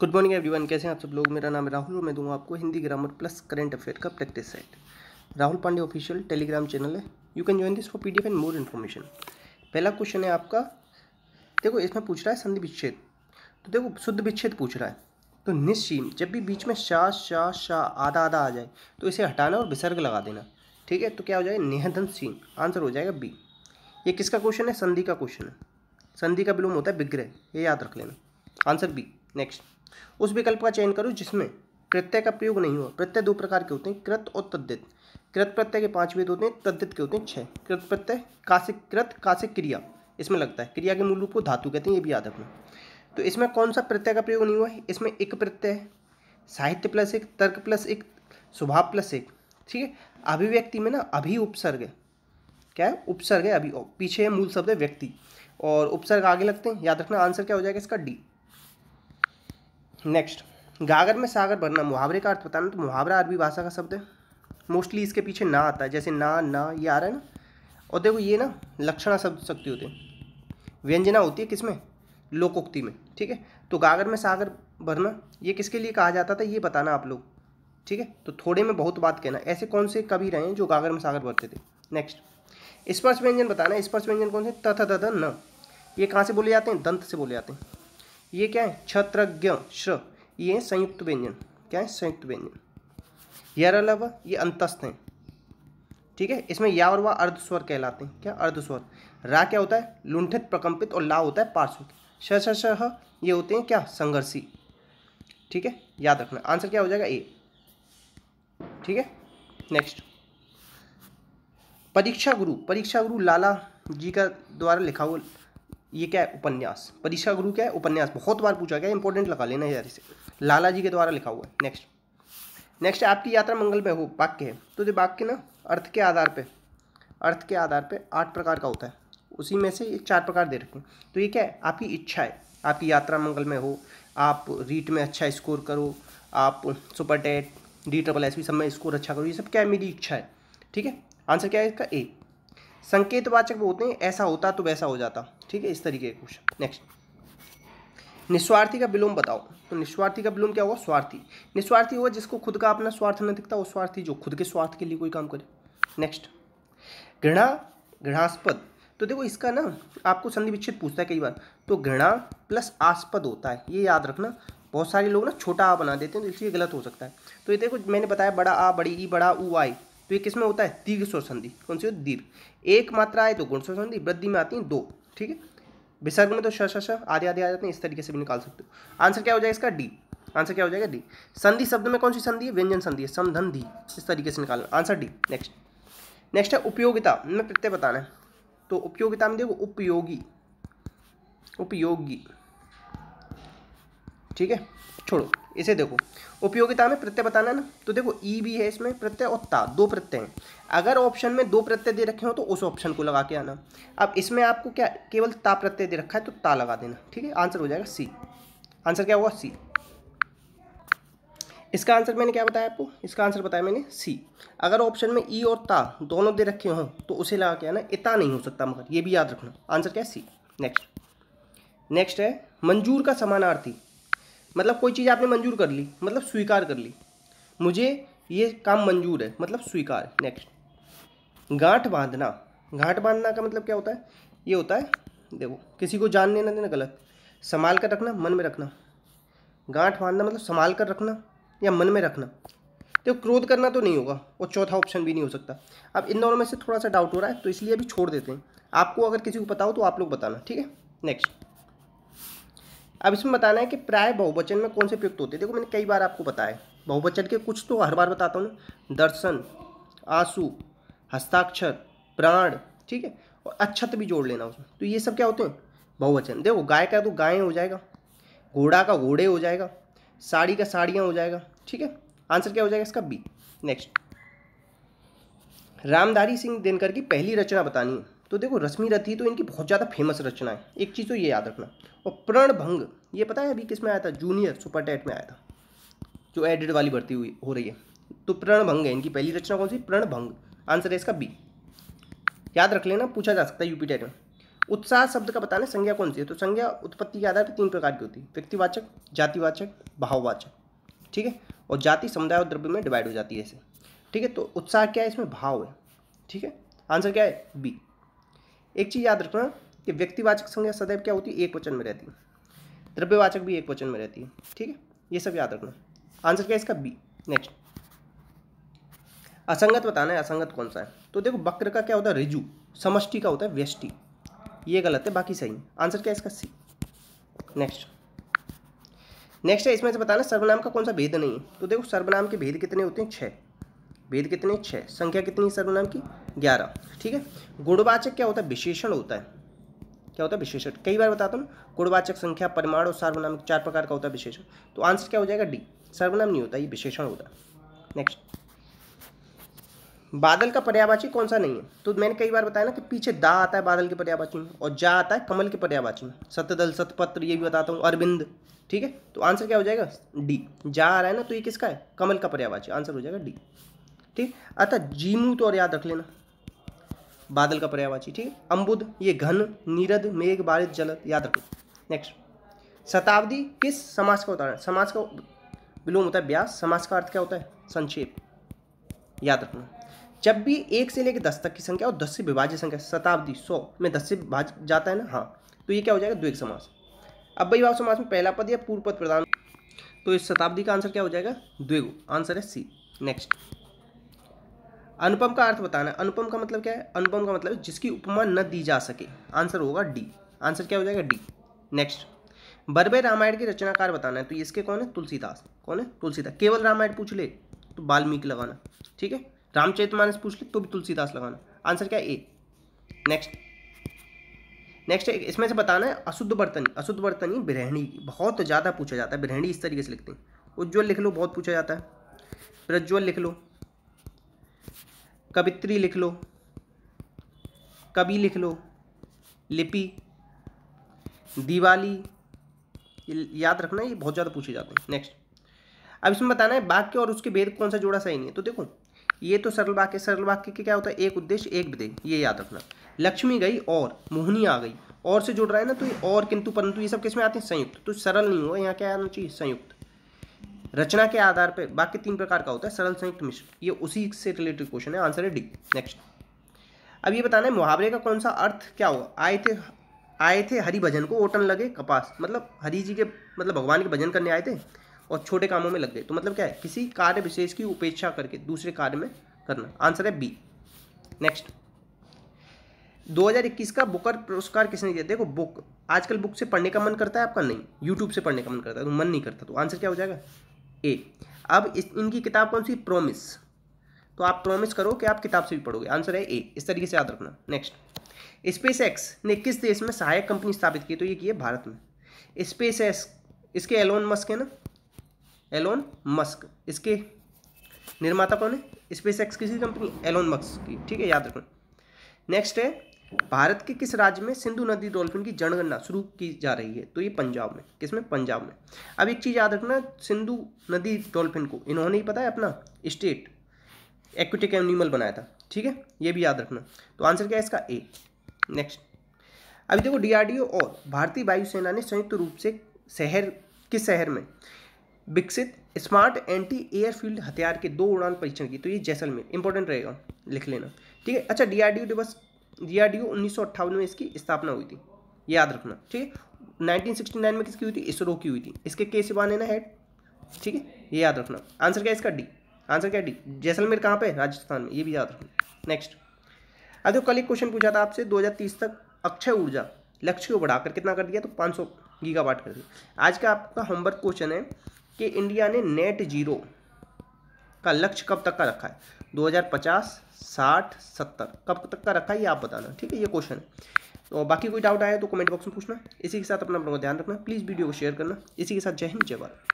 Good morning everyone, कैसे हैं आप सब लोग। मेरा नाम है राहुल और मैं दूंगा आपको Hindi grammar plus current affair का practice set. Rahul Pandey official telegram channel है। You can join this for PDF and more information. पहला क्वेश्चन है आपका, देखो इसमें पूछ रहा है संधि विच्छेद। तो देखो शुद्ध विच्छेद पूछ रहा है। तो निश्चीम, जब भी बीच में शा आधा आधा आ जाए तो इसे हटाना और विसर्ग लगा देना। ठीक है, तो क्या हो जाएगा, निहदन सीन। आंसर हो जाएगा बी। ये किसका क्वेश्चन है, संधि का क्वेश्चन है। संधि का विलोम होता है विग्रह, ये याद रख लेना। Answer B. नेक्स्ट, उस विकल्प का चयन करो जिसमें प्रत्यय का प्रयोग नहीं हुआ। प्रत्यय दो प्रकार के होते हैं, कृत और तद्धित। कृत प्रत्यय के 5 भेद होते हैं, तद्धित के होते हैं 6। कृत प्रत्यय कासिक कृत कासिक क्रिया इसमें लगता है। क्रिया के मूल रूप को धातु कहते हैं, ये भी याद रखना। तो इसमें कौन सा प्रत्यय का प्रयोग नहीं हुआ है, इसमें एक प्रत्यय है, साहित्य प्लस एक, तर्क प्लस एक, स्वभाव प्लस एक। ठीक है, अभिव्यक्ति में ना अभी उपसर्ग है, क्या है, उपसर्ग है अभी, पीछे मूल शब्द है व्यक्ति और उपसर्ग आगे लगते हैं, याद रखना। आंसर क्या हो जाएगा इसका, डी। नेक्स्ट, गागर में सागर भरना, मुहावरे का अर्थ बताना। तो मुहावरा अरबी भाषा का शब्द है, मोस्टली इसके पीछे ना आता है, जैसे ना ना ये आ रहा है ना। और देखो ये ना लक्षणा शब्द शक्ति होते हैं, व्यंजना होती है किसमें, लोकोक्ति में। ठीक है, तो गागर में सागर भरना ये किसके लिए कहा जाता था, ये बताना आप लोग। ठीक है, तो थोड़े में बहुत बात कहना। ऐसे कौन से कवि रहे हैं जो गागर में सागर भरते थे। नेक्स्ट, स्पर्श व्यंजन बताना। स्पर्श व्यंजन कौन से, त थ द ध न, ये कहाँ से बोले जाते हैं, दंत से बोले जाते हैं। ये क्या है, क्षत्रज्ञ श्र, ये संयुक्त व्यंजन, क्या है, संयुक्त व्यंजन। यरलव ये अंतस्थ हैं। ठीक है, इसमें या और वा अर्ध स्वर कहलाते हैं, क्या, अर्ध स्वर। रा क्या होता है, लुंठित प्रकंपित, और ला होता है पार्श्व। श ये होते हैं क्या, संघर्षी। ठीक है, याद रखना। आंसर क्या हो जाएगा, ए। ठीक है, नेक्स्ट, परीक्षा गुरु। परीक्षा गुरु लाला जी का द्वारा लिखा हुआ ये क्या है, उपन्यास। परीक्षा गुरु क्या है, उपन्यास। बहुत बार पूछा गया, इंपॉर्टेंट लगा लेना यार इसे। लाला जी के द्वारा लिखा हुआ है। नेक्स्ट, आपकी यात्रा मंगल में हो, वाक्य है। तो ये वाक्य ना अर्थ के आधार पे 8 प्रकार का होता है, उसी में से ये 4 प्रकार दे रखे हैं। तो ये क्या है, आपकी इच्छा है, आपकी यात्रा मंगल में हो, आप रीट में अच्छा स्कोर करो, आप सुपर टेट DSSB सब में स्कोर अच्छा करो, ये सब क्या है, मेरी इच्छा है। ठीक है, आंसर क्या है इसका, ए। संकेतवाचक वो होते हैं, ऐसा होता तो वैसा हो जाता। ठीक है, इस तरीके के क्वेश्चन। नेक्स्ट, निस्वार्थी का विलोम बताओ। तो निस्वार्थी का विलोम क्या हुआ, स्वार्थी। निस्वार्थी हुआ जिसको खुद का अपना स्वार्थ न दिखता, वो स्वार्थी जो खुद के स्वार्थ के लिए कोई काम करे। नेक्स्ट, घृणा घृणास्पद। तो देखो इसका ना आपको संधि विच्छेद पूछता है कई बार। तो घृणा प्लस आस्पद होता है, ये याद रखना। बहुत सारे लोग ना छोटा आ बना देते हैं, तो इसलिए गलत हो सकता है। तो ये देखो मैंने बताया, बड़ा आ, बड़ी ई, बड़ा ऊ आई, तो ये किसमें होता है, दीर्घ स्वर संधि। कौन सी, दीर्घ। एक मात्रा आए तो गुण स्वर संधि, वृद्धि में आती है 2। ठीक है, विसर्ग में तो श आधे आधे आ जाते हैं, इस तरीके से भी निकाल सकते हो। आंसर क्या हो जाएगा इसका, डी। आंसर क्या हो जाएगा, डी। संधि शब्द में कौन सी संधि है, व्यंजन संधि है, समधंधी, इस तरीके से निकालना। Answer D. नेक्स्ट है उपयोगिता में प्रत्यय बताना है। तो उपयोगिता में देखो उपयोगी। ठीक है, छोड़ो इसे, देखो उपयोगिता में प्रत्यय बताना है ना। तो देखो ई भी है इसमें प्रत्यय और ता, 2 प्रत्यय हैं। अगर ऑप्शन में 2 प्रत्यय दे रखे हो तो उस ऑप्शन को लगा के आना। अब इसमें आपको क्या केवल ता प्रत्यय दे रखा है, तो ता लगा देना। ठीक है, आंसर हो जाएगा सी। आंसर क्या हुआ, सी। इसका आंसर मैंने क्या बताया आपको, इसका आंसर बताया मैंने सी। अगर ऑप्शन में ई और ता दोनों दे रखे हों तो उसे लगा के आना, इता नहीं हो सकता, मगर ये भी याद रखना। आंसर क्या है, सी। नेक्स्ट है मंजूर का समानार्थी। मतलब कोई चीज़ आपने मंजूर कर ली, मतलब स्वीकार कर ली, मुझे ये काम मंजूर है, मतलब स्वीकार। नेक्स्ट, गांठ बांधना। गांठ बांधना का मतलब क्या होता है, ये होता है, देखो किसी को जानने ना देना, गलत, संभाल कर रखना, मन में रखना। गांठ बांधना मतलब संभाल कर रखना या मन में रखना। तो क्रोध करना तो नहीं होगा, और चौथा ऑप्शन भी नहीं हो सकता। अब इन दोनों में से थोड़ा सा डाउट हो रहा है, तो इसलिए अभी छोड़ देते हैं। आपको अगर किसी को पता हो तो आप लोग बताना। ठीक है, नेक्स्ट, अब इसमें बताना है कि प्राय बहुवचन में कौन से प्रयुक्त होते हैं। देखो मैंने कई बार आपको बताया, बहुवचन के कुछ तो हर बार बताता हूँ, दर्शन, आंसू, हस्ताक्षर, प्राण। ठीक है, और अक्षत भी जोड़ लेना उसमें। तो ये सब क्या होते हैं, बहुवचन। देखो गाय का तो गायें हो जाएगा, घोड़ा का घोड़े हो जाएगा, साड़ी का साड़ियाँ हो जाएगा। ठीक है, आंसर क्या हो जाएगा इसका, बी। नेक्स्ट, रामधारी सिंह दिनकर की पहली रचना बतानी है। तो देखो रश्मि रथी तो इनकी बहुत ज़्यादा फेमस रचना है, एक चीज़ तो ये याद रखना। और प्रणभंग ये पता है अभी किस में आया था, जूनियर सुपर टेट में आया था, जो एडिट वाली भर्ती हुई हो रही है। तो प्रणभंग है इनकी पहली रचना, कौन सी, प्रणभंग। आंसर है इसका बी। याद रख लेना, पूछा जा सकता है यूपी टेट में। उत्साह शब्द का बताना संज्ञा कौन सी है, तो संज्ञा उत्पत्ति के आधार पर 3 प्रकार की होती है, व्यक्तिवाचक, जातिवाचक, भाववाचक, ठीक है। और जाति समुदाय और द्रव्य में डिवाइड हो जाती है ऐसे, ठीक है। तो उत्साह क्या है, इसमें भाव है, ठीक है। आंसर क्या है, बी। एक चीज़ याद रखना कि व्यक्तिवाचक संज्ञा सदैव क्या होती है, एक वचन में रहती है, द्रव्यवाचक भी एक वचन में रहती है, ठीक है। ये सब याद रखना। आंसर क्या है इसका, बी। नेक्स्ट, असंगत बताना है, असंगत कौन सा है, तो देखो वक्र का क्या होता है, ऋजु, समष्टि का होता है व्यष्टि, ये गलत है, बाकी सही है। आंसर क्या है इसका, सी। नेक्स्ट है, इसमें से बताना सर्वनाम का कौन सा भेद नहीं है, तो देखो सर्वनाम के भेद कितने होते हैं, 6 भेद कितने, 6, संख्या कितनी सर्वनाम की, 11, ठीक है। गुणवाचक क्या होता है, विशेषण होता है, क्या होता है, विशेषण। कई बार बताता हूँ, गुणवाचक संख्या, परिमाण और सार्वनाम 4 प्रकार का होता है विशेषण। तो आंसर क्या हो जाएगा, डी। सर्वनाम नहीं होता, ये विशेषण होता है। नेक्स्ट, बादल का पर्यायवाची कौन सा नहीं है, तो मैंने कई बार बताया ना कि पीछे दा आता है बादल के पर्यायवाची में, और जा आता है कमल के पर्यायवाची में, सतदल, सतपत्र, ये भी बताता हूँ, अरविंद, ठीक है। तो आंसर क्या हो जाएगा, डी। जा आ रहा है ना, तो ये किसका है, कमल का पर्यायवाची, आंसर हो जाएगा डी, ठीक। अतः जीमू तो और याद रख लेना, बादल का पर्यायवाची, ठीक है। अम्बुद, ये घन, नीरद, मेघ, बारिश, जलद, याद रखो। नेक्स्ट, शताब्दी किस समास का उदाहरण, समास का विलोम होता है व्यास, समास का अर्थ क्या होता है, संक्षेप, याद रखना। जब भी 1 से लेकर 10 तक की संख्या और 10 से विभाज्य संख्या, शताब्दी 100 में 10 से भाज जाता है ना, हाँ, तो ये क्या हो जाएगा, द्विग समास। अब भाई समास में पहला पद या पूर्व पद प्रदान, तो इस शताब्दी का आंसर क्या हो जाएगा, द्विगु, आंसर है सी। नेक्स्ट, अनुपम का अर्थ बताना है, अनुपम का मतलब क्या है, अनुपम का मतलब जिसकी उपमा न दी जा सके, आंसर होगा डी, आंसर क्या हो जाएगा, डी। नेक्स्ट, बर्बे रामायण के रचनाकार बताना है, तो इसके कौन है, तुलसीदास, कौन है, तुलसीदास। केवल रामायण पूछ ले तो वाल्मीकि लगाना, ठीक है। रामचरितमानस पूछ ले तो भी तुलसीदास लगाना, आंसर क्या है, ए। नेक्स्ट इसमें से बताना है अशुद्ध बर्तनी, अशुद्ध बर्तनी बिरहणी, बहुत ज़्यादा पूछा जाता है, बिरहणी इस तरीके से लिखते हैं। उज्ज्वल लिख लो, बहुत पूछा जाता है, प्रज्वल लिख लो, कवित्री लिख लो, कवि लिख लो, लिपि, दिवाली, याद रखना, ये बहुत ज़्यादा पूछे जाते हैं। नेक्स्ट, अब इसमें बताना है वाक्य और उसके भेद कौन सा जोड़ा सही नहीं है, तो देखो ये तो सरल वाक्य, सरल वाक्य के क्या होता है, एक उद्देश्य एक विधेय, ये याद रखना। लक्ष्मी गई और मोहिनी आ गई, और से जुड़ रहा है ना, तो ये और, किंतु, परंतु, ये सब किसमें आते हैं, संयुक्त, तो सरल नहीं होगा, यहाँ क्या आना चाहिए, संयुक्त। रचना के आधार पर वाक्य 3 प्रकार का होता है, सरल, संयुक्त, मिश्र, ये उसी से रिलेटेड क्वेश्चन है, आंसर है डी। नेक्स्ट, अब ये बताना है मुहावरे का कौन सा अर्थ क्या होगा, आए थे हरि भजन को ओटन लगे कपास, मतलब हरि जी के, मतलब भगवान के भजन करने आए थे और छोटे कामों में लग गए, तो मतलब क्या है, किसी कार्य विशेष की उपेक्षा करके दूसरे कार्य में करना, आंसर है बी। नेक्स्ट, 2021 का बुकर पुरस्कार किसने दिया, देखो बुक, आजकल बुक से पढ़ने का मन करता है आपका, नहीं, यूट्यूब से पढ़ने का मन करता है, तो मन नहीं करता, तो आंसर क्या हो जाएगा, ए। अब इनकी किताब कौन सी, प्रॉमिस, तो आप प्रॉमिस करो कि आप किताब से भी पढ़ोगे, आंसर है ए, इस तरीके से याद रखना। नेक्स्ट, स्पेस एक्स ने किस देश में सहायक कंपनी स्थापित की, तो ये की है भारत में। स्पेस एक्स, इसके एलोन मस्क है ना, एलोन मस्क, इसके निर्माता कौन है, स्पेस एक्स किसी कंपनी, एलोन मस्क की, ठीक है, याद रखना। नेक्स्ट है, भारत के किस राज्य में सिंधु नदी डॉल्फिन की जनगणना शुरू की जा रही है, तो ये पंजाब में, किसमें, पंजाब में। अब एक चीज़ याद रखना, सिंधु नदी डॉल्फिन को इन्होंने ही पता है अपना स्टेट एक्वेटिक एनिमल बनाया था, ठीक है, ये भी याद रखना, तो आंसर क्या है इसका, ए। नेक्स्ट, अभी देखो डीआरडीओ और भारतीय वायुसेना ने संयुक्त रूप से किस शहर में विकसित स्मार्ट एंटी एयरफील्ड हथियार के 2 उड़ान परीक्षण की, तो ये जैसलमेर, इंपॉर्टेंट रहेगा, लिख लेना, ठीक है। अच्छा, डीआरडीओ दिवस, डीआरडीओ 1958 में इसकी स्थापना हुई थी, ये याद रखना, ठीक है। 1969 में किसकी हुई थी, इसरो की हुई थी, इसके के सिवान है ना हेड, ठीक है, ये याद रखना। आंसर क्या है इसका, डी, आंसर क्या है डी। जैसलमेर कहाँ पे, राजस्थान में, ये भी याद रखना। नेक्स्ट, अब तो कल एक क्वेश्चन पूछा था आपसे, 2030 तक अक्षय ऊर्जा लक्ष्य को बढ़ाकर कितना कर दिया, तो 500 गीगावाट कर दिया। आज का आपका होमवर्क क्वेश्चन है कि इंडिया ने नेट जीरो का लक्ष्य कब तक का रखा है, 2050, 60, 70, कब तक का रखा है, ये आप बताना, ठीक है, ये क्वेश्चन है। तो बाकी कोई डाउट आया तो कमेंट बॉक्स में पूछना। इसी के साथ अपना ध्यान रखना, प्लीज़ वीडियो को शेयर करना। इसी के साथ जय हिंद, जय भारत।